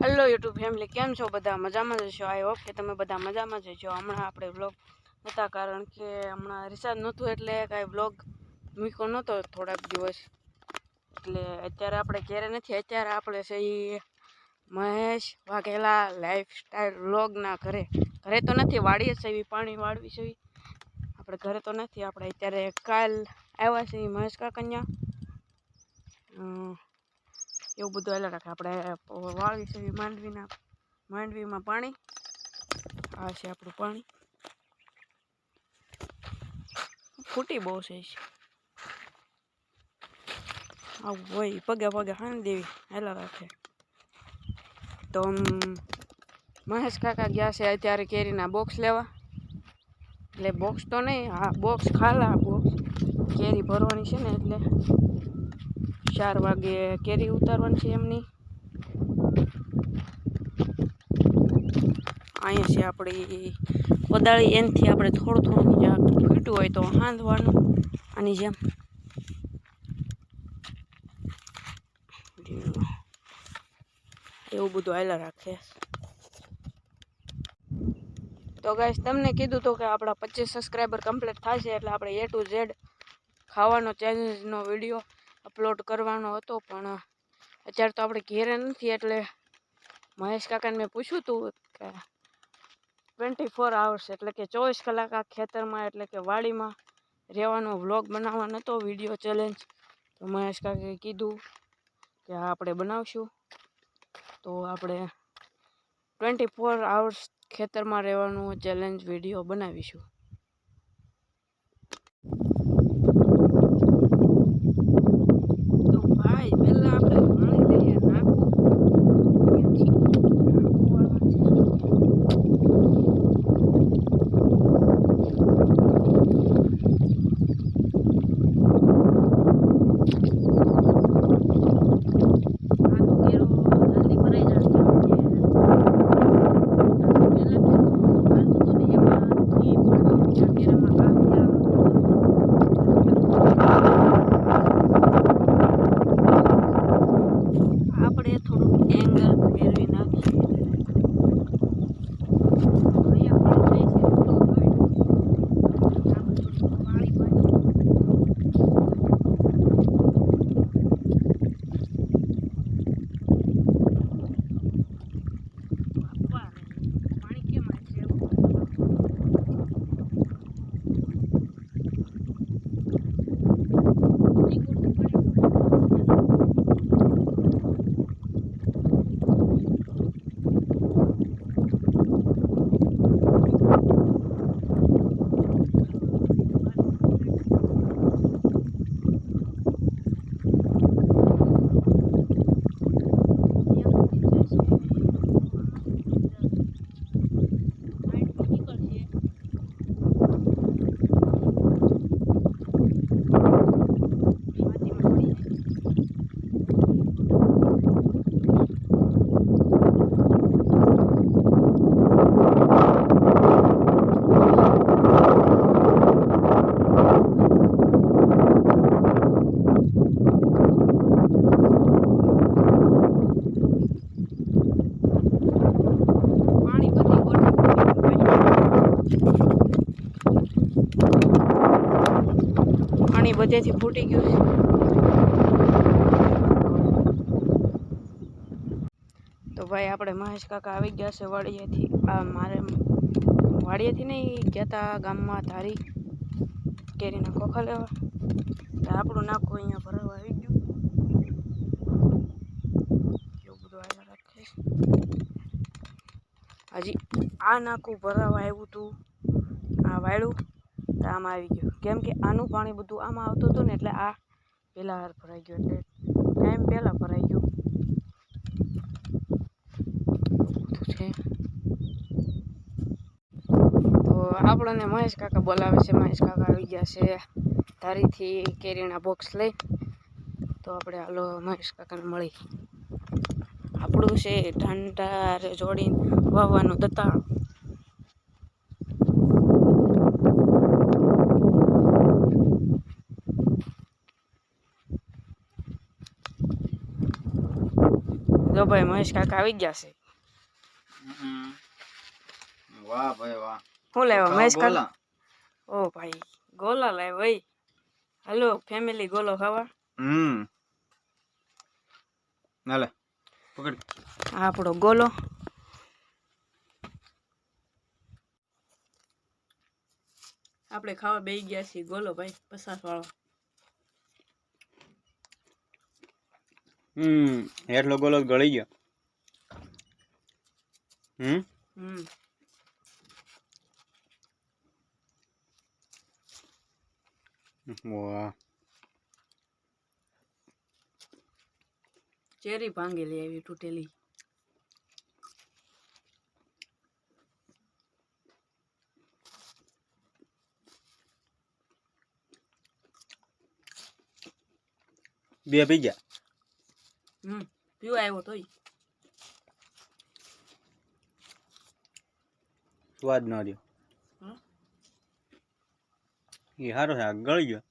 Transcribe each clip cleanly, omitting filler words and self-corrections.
Hello YouTube family, કેમ છો? બધા મજામાં જ છો? આઈ હોપ કે તમે બધા મજામાં જ છો. હમણાં આપણે વ્લોગ નહોતા, કારણ કે હમણાં રિચાર્જ નહોતું એટલે કાંઈ વ્લોગ મૂક્યો નહોતો થોડાક દિવસ. એટલે અત્યારે આપણે ઘરે નથી. અત્યારે આપણે છે એ મહેશ વાઘેલા લાઈફસ્ટાઈલ વ્લોગના ઘરે તો નથી, વાડીએ છે એવી પાણી વાળવી છે. આપણે ઘરે તો નથી. આપણે અત્યારે કાલ આવ્યા છે મહેશ કાકન્યા એવું બધું હાલ્યા રાખે. આપણે વાળવી છે માંડવીમાં પાણી. આ છે આપણું પાણી. ફૂટી બહુ છે આવું હોય, પગે હાંડી દેવી હાલ્યા રાખે. તો મહેશ કાકા ગયા છે અત્યારે કેરીના બોક્સ લેવા. એટલે બોક્સ તો નહીં, હા બોક્સ ખાલા બોક્સ કેરી ભરવાની છે ને, એટલે 4 વાગે કેરી ઉતારવાની છે એમની. અહીંયા છે આપણી કોદાળી, એનાથી આપણે થોડું જ્યાં ફૂટ્યું હોય તો હાંધવાનું આની જેમ. એવું બધું હાલ્યા રાખે. તો ગાઈસ, તમને કીધું તો કે આપણા 25 સબસ્ક્રાઈબર કમ્પ્લીટ થશે એટલે આપણે A to Z ખાવાનો ચેલેન્જનો વિડીયો અપલોડ કરવાનો હતો. પણ અત્યારે તો આપણે ઘેરે નથી, એટલે મહેશ કાકાને મેં પૂછ્યું હતું કે 24 hours એટલે કે 24 કલાક આ ખેતરમાં એટલે કે વાડીમાં રહેવાનો વ્લોગ બનાવવાનો હતો, વિડીયો ચેલેન્જ. તો મહેશ કાકાએ કીધું કે હા આપણે બનાવશું. તો આપણે 24 hours ખેતરમાં રહેવાનું ચેલેન્જ વિડીયો બનાવીશું. તો ભાઈ પહેલા આપણે પાણી લઈએ નાખવું. આપણે થોડુંક એંગલ ફેરવી નાખીએ. પાણી બધેથી ફૂટી ગયું છે. તો ભાઈ આપણે મહેશ કાકા આવી ગયા છે વાડીએથી. આ મારે વાડીએથી નહીં, કહેતા ગામમાં ધારી કેરીના ખોખા લેવા. આપણું નાખું અહીંયા ભરાવા આવી ગયું. એવું બધું આવ્યા રાખે. હજી આ નાખું ભરાવા આવ્યું હતું, આ વાળું તો આમાં આવી ગયું. કેમ કે આનું પાણી બધું આમાં આવતું હતું ને, એટલે આ પહેલાં હાર ભરાઈ ગયો, એટલે ટાઈમ પહેલાં ભરાઈ ગયો છે. તો આપણને મહેશ કાકા બોલાવે છે. મહેશ કાકા આવી ગયા છે ધારીથી કેરીના બોક્સ લઈ. તો આપણે હાલો મહેશ કાકાને મળી. આપણું છે ઢંઢાર જોડીને વાવવાનું દતાળ. જો ભાઈ મહેશ કાકા આવી ગયા છે. વાહ ભાઈ વાહ. શું લાવ્યા મહેશ કાકા? ઓ ભાઈ ગોલા લાવ્યા ભાઈ. હાલો ફેમિલી ગોલો ખાવા. નાલે પકડ. આપણો ગોલો. આપણે ખાવા બેસી ગયા છીએ ગોલો ભાઈ 50 વાળો. એટલો ગોલો ગળી ગયો. વાહ. ચેરી ભાંગેલી આવી તૂટેલી. બે પી ગયા. પીવા આવ્યો તોય સ્વાદ ન રહ્યો. એ સારો છે, ગળી ગયો.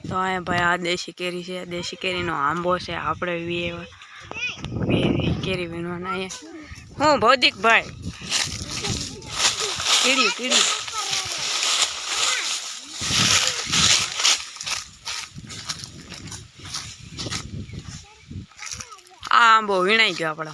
તો આ ભાઈ આ દેશી કેરી છે. દેશી કેરીનો આંબો છે. આપણે કેરી વીણવાના અહીંયા. હું ભૌતિક ભાઈ કીડ્યું આ આંબો વીણાઈ ગયો આપણો.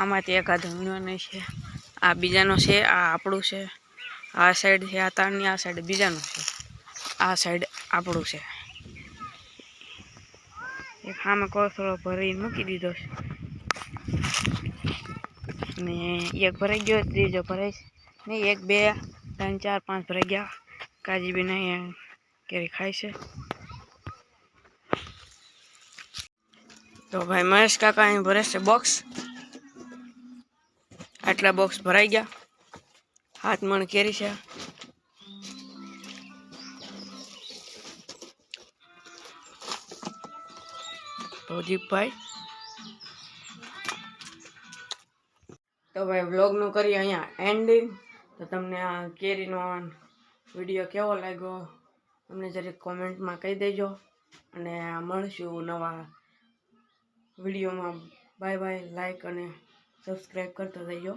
આમાંથી એકાદ વીણવાનો છે. આ બીજાનો છે, આ આપણું છે. આ સાઈડ છે આ તારની, આ સાઈડ બીજાનું છે, આ સાઈડ આપણું છે. એક સામે કોથળો ભરીને મૂકી દીધો છે ને એક ભરાઈ ગયો, ત્રીજો ભરાય નહીં. 1 2 3 4 5 ભરાઈ ગયા. કાજી બી નહીં કેરી ખાય છે. તો ભાઈ મહેશ કાકા અહીં ભરે છે બોક્સ. આટલા બોક્સ ભરાઈ ગયા. 7 મણ કેરી છે. ભૌજીભાઈ તો ભાઈ વ્લોગનું કરીએ અહીંયા એન્ડિંગ. તો તમને આ કેરીનો વિડીયો કેવો લાગ્યો તમને જરીક કોમેન્ટમાં કહી દેજો. અને મળશું નવા વિડીયોમાં. Bye bye. લાઈક અને સબસ્ક્રાઈબ કરતા રહેજો.